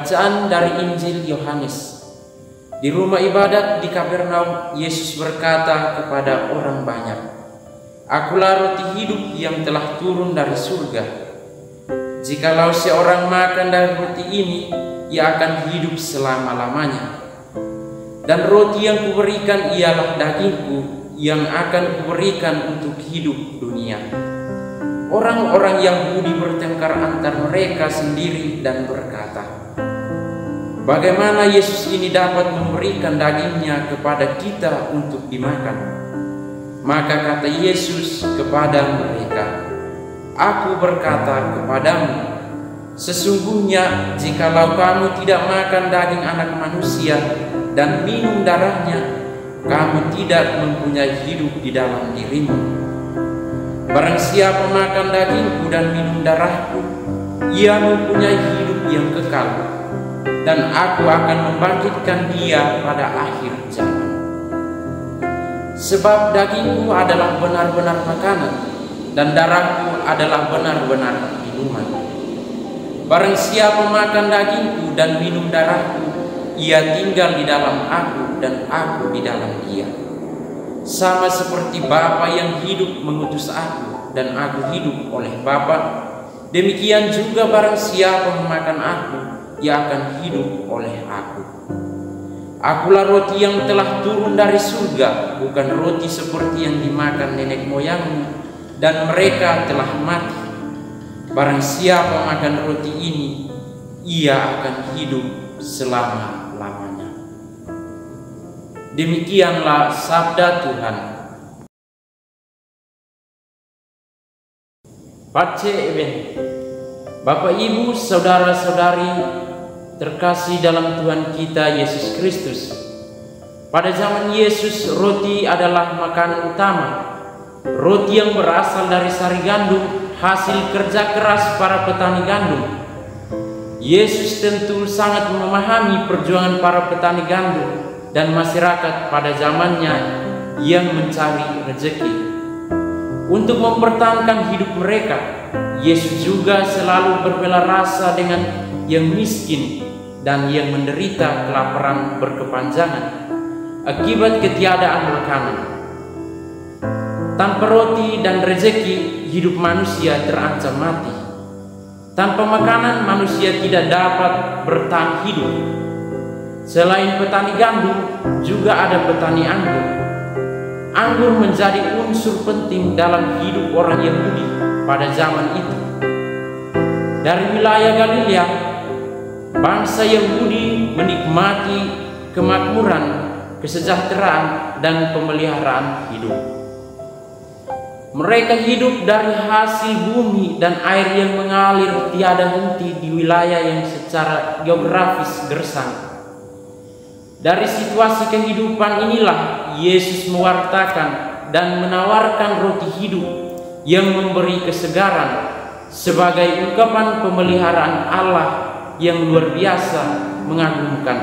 Bacaan dari Injil Yohanes. Di rumah ibadat di Kapernaum, Yesus berkata kepada orang banyak, "Akulah roti hidup yang telah turun dari surga. Jikalau seorang makan dari roti ini, ia akan hidup selama-lamanya. Dan roti yang kuberikan ialah dagingku yang akan kuberikan untuk hidup dunia." Orang-orang Yahudi bertengkar antar mereka sendiri dan berkata, "Bagaimana Yesus ini dapat memberikan dagingnya kepada kita untuk dimakan?" Maka kata Yesus kepada mereka, "Aku berkata kepadamu, sesungguhnya jikalau kamu tidak makan daging Anak Manusia dan minum darahnya, kamu tidak mempunyai hidup di dalam dirimu. Barang siapa makan dagingku dan minum darahku, ia mempunyai hidup yang kekal, dan aku akan membangkitkan dia pada akhir zaman. Sebab dagingku adalah benar-benar makanan, dan darahku adalah benar-benar minuman. Barang siapa makan dagingku dan minum darahku, ia tinggal di dalam aku dan aku di dalam dia. Sama seperti Bapa yang hidup mengutus aku dan aku hidup oleh Bapa, demikian juga barang siapa memakan aku, ia akan hidup oleh aku. Akulah roti yang telah turun dari surga, bukan roti seperti yang dimakan nenek moyangmu, dan mereka telah mati. Barang siapa makan roti ini, ia akan hidup selama-lamanya." Demikianlah sabda Tuhan. Pace eben. Bapak, Ibu, saudara-saudari terkasih dalam Tuhan kita Yesus Kristus. Pada zaman Yesus, roti adalah makanan utama. Roti yang berasal dari sari gandum, hasil kerja keras para petani gandum. Yesus tentu sangat memahami perjuangan para petani gandum dan masyarakat pada zamannya yang mencari rezeki. Untuk mempertahankan hidup mereka, Yesus juga selalu berbela rasa dengan yang miskin dan yang menderita kelaparan berkepanjangan akibat ketiadaan makanan. Tanpa roti dan rezeki, hidup manusia terancam mati. Tanpa makanan, manusia tidak dapat bertahan hidup. Selain petani gandum, juga ada petani anggur. Anggur menjadi unsur penting dalam hidup orang Yahudi pada zaman itu. Dari wilayah Galilea, bangsa Yahudi menikmati kemakmuran, kesejahteraan, dan pemeliharaan hidup. Mereka hidup dari hasil bumi dan air yang mengalir tiada henti di wilayah yang secara geografis gersang. Dari situasi kehidupan inilah Yesus mewartakan dan menawarkan roti hidup yang memberi kesegaran sebagai ungkapan pemeliharaan Allah yang luar biasa mengagumkan.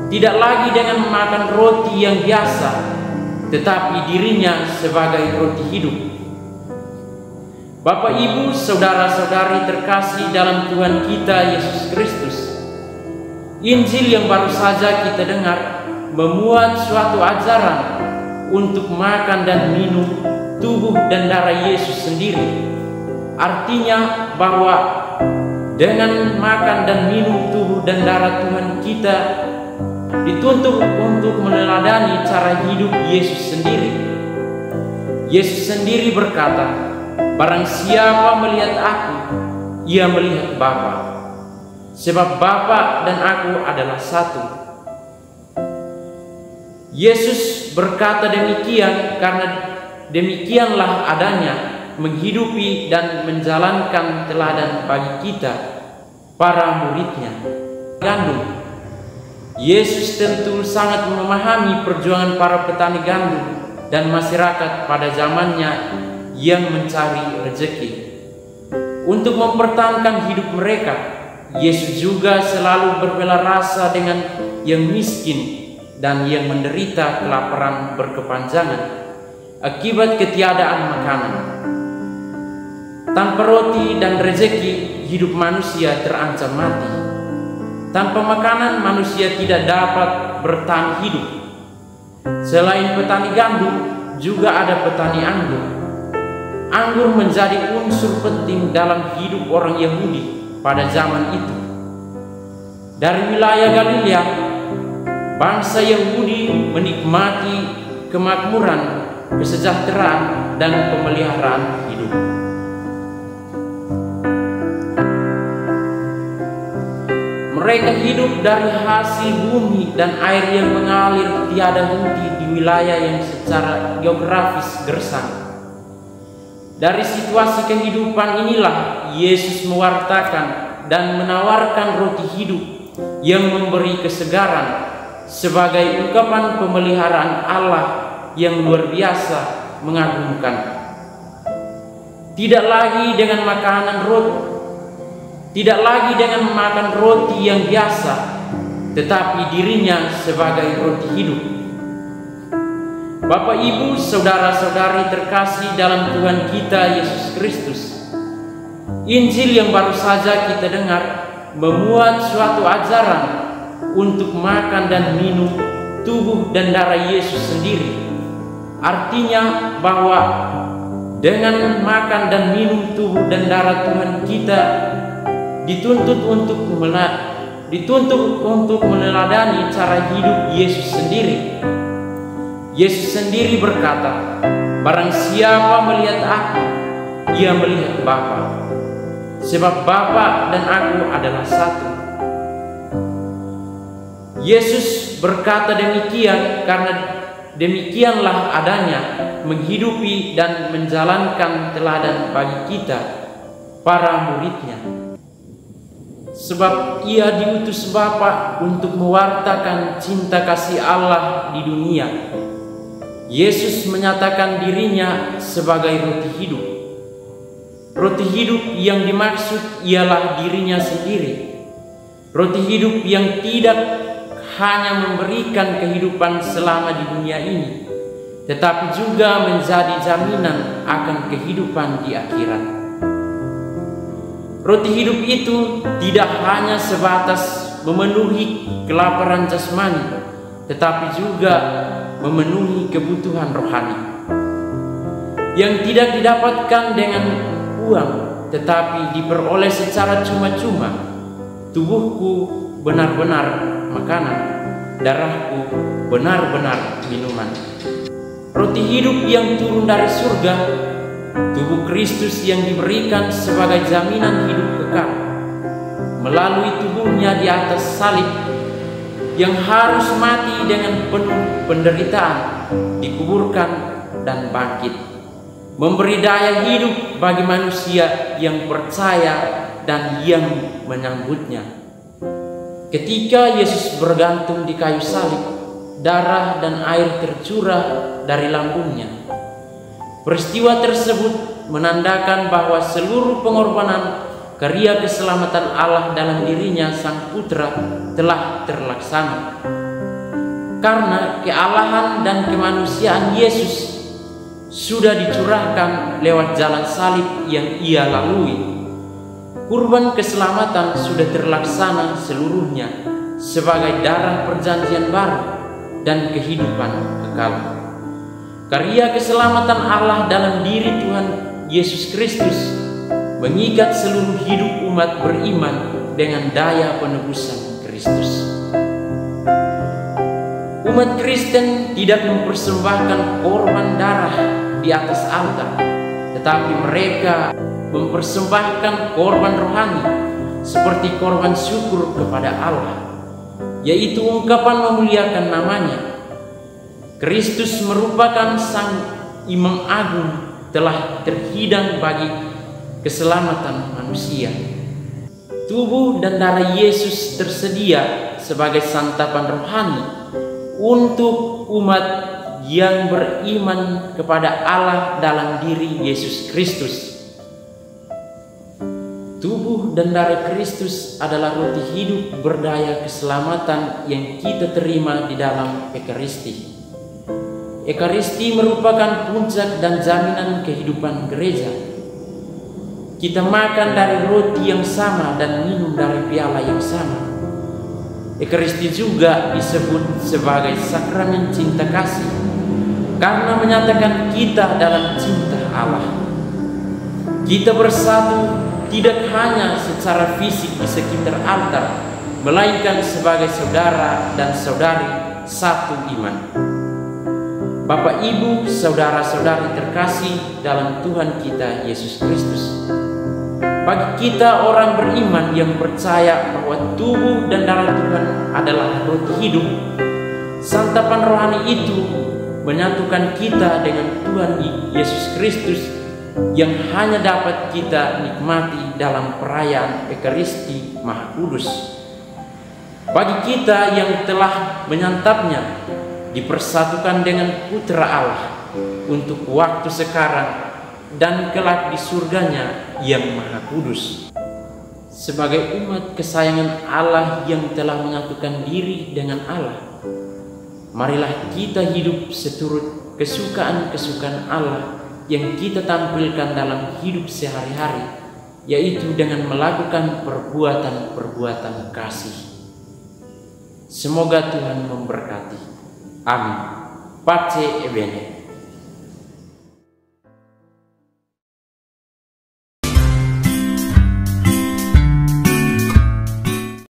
Tidak lagi dengan memakan roti yang biasa, tetapi dirinya sebagai roti hidup. Bapak, Ibu, saudara-saudari terkasih dalam Tuhan kita Yesus Kristus, Injil yang baru saja kita dengar memuat suatu ajaran untuk makan dan minum tubuh dan darah Yesus sendiri. Artinya bahwa dengan makan dan minum tubuh dan darah Tuhan kita dituntut untuk meneladani cara hidup Yesus sendiri. Yesus sendiri berkata, "Barang siapa melihat aku, ia melihat Bapa. Sebab Bapa dan aku adalah satu." Yesus berkata demikian karena demikianlah adanya menghidupi dan menjalankan teladan bagi kita, para muridnya. Gandum. Yesus tentu sangat memahami perjuangan para petani gandum dan masyarakat pada zamannya yang mencari rezeki. Untuk mempertahankan hidup mereka, Yesus juga selalu berbela rasa dengan yang miskin dan yang menderita kelaparan berkepanjangan akibat ketiadaan makanan. Tanpa roti dan rezeki, hidup manusia terancam mati. Tanpa makanan manusia tidak dapat bertahan hidup. Selain petani gandum, juga ada petani anggur. Anggur menjadi unsur penting dalam hidup orang Yahudi pada zaman itu. Dari wilayah Galilea, bangsa Yahudi menikmati kemakmuran, kesejahteraan, dan pemeliharaan hidup. Mereka hidup dari hasil bumi dan air yang mengalir tiada henti di wilayah yang secara geografis gersang. Dari situasi kehidupan inilah Yesus mewartakan dan menawarkan roti hidup yang memberi kesegaran sebagai ungkapan pemeliharaan Allah yang luar biasa mengagumkan. Tidak lagi dengan makan roti yang biasa, tetapi dirinya sebagai roti hidup. Bapak, Ibu, saudara-saudari terkasih dalam Tuhan kita Yesus Kristus, Injil yang baru saja kita dengar memuat suatu ajaran untuk makan dan minum tubuh dan darah Yesus sendiri. Artinya bahwa dengan makan dan minum tubuh dan darah Tuhan kita dituntut untuk meneladani cara hidup Yesus sendiri. Yesus sendiri berkata, "Barang siapa melihat Aku, ia melihat Bapa, sebab Bapa dan Aku adalah satu." Yesus berkata demikian karena demikianlah adanya menghidupi dan menjalankan teladan bagi kita, para murid-Nya. Sebab Ia diutus Bapa untuk mewartakan cinta kasih Allah di dunia. Yesus menyatakan dirinya sebagai roti hidup. Roti hidup yang dimaksud ialah dirinya sendiri. Roti hidup yang tidak hanya memberikan kehidupan selama di dunia ini, tetapi juga menjadi jaminan akan kehidupan di akhirat. Roti hidup itu tidak hanya sebatas memenuhi kelaparan jasmani, tetapi juga memenuhi kebutuhan rohani yang tidak didapatkan dengan uang, tetapi diperoleh secara cuma-cuma. Tubuhku benar-benar makanan, darahku benar-benar minuman. Roti hidup yang turun dari surga, tubuh Kristus yang diberikan sebagai jaminan hidup kekal melalui tubuhnya di atas salib yang harus mati dengan penuh penderitaan, dikuburkan dan bangkit, memberi daya hidup bagi manusia yang percaya dan yang menyambutnya. Ketika Yesus bergantung di kayu salib, darah dan air tercurah dari lambungnya. Peristiwa tersebut menandakan bahwa seluruh pengorbanan karya keselamatan Allah dalam dirinya Sang Putra telah terlaksana. Karena kealahan dan kemanusiaan Yesus sudah dicurahkan lewat jalan salib yang Ia lalui. Kurban keselamatan sudah terlaksana seluruhnya sebagai darah perjanjian baru dan kehidupan kekal. Karya keselamatan Allah dalam diri Tuhan Yesus Kristus mengikat seluruh hidup umat beriman dengan daya penebusan Kristus. Umat Kristen tidak mempersembahkan korban darah di atas altar, tetapi mereka mempersembahkan korban rohani seperti korban syukur kepada Allah, yaitu ungkapan memuliakan namanya. Kristus merupakan Sang Imam Agung telah terhidang bagi keselamatan manusia. Tubuh dan darah Yesus tersedia sebagai santapan rohani untuk umat yang beriman kepada Allah dalam diri Yesus Kristus. Tubuh dan darah Kristus adalah roti hidup berdaya keselamatan yang kita terima di dalam Ekaristi. Ekaristi merupakan puncak dan jaminan kehidupan gereja. Kita makan dari roti yang sama dan minum dari piala yang sama. Ekaristi juga disebut sebagai sakramen cinta kasih karena menyatakan kita dalam cinta Allah. Kita bersatu tidak hanya secara fisik di sekitar altar, melainkan sebagai saudara dan saudari satu iman. Bapak, Ibu, saudara-saudari terkasih dalam Tuhan kita Yesus Kristus, bagi kita orang beriman yang percaya bahwa tubuh dan darah Tuhan adalah roti hidup, santapan rohani itu menyatukan kita dengan Tuhan Yesus Kristus yang hanya dapat kita nikmati dalam perayaan Ekaristi Maha Kudus. Bagi kita yang telah menyantapnya, dipersatukan dengan Putra Allah untuk waktu sekarang dan kelak di surganya yang Maha Kudus. Sebagai umat kesayangan Allah yang telah menyatukan diri dengan Allah, marilah kita hidup seturut kesukaan-kesukaan Allah yang kita tampilkan dalam hidup sehari-hari, yaitu dengan melakukan perbuatan-perbuatan kasih. Semoga Tuhan memberkati. Amin. Pace e bene.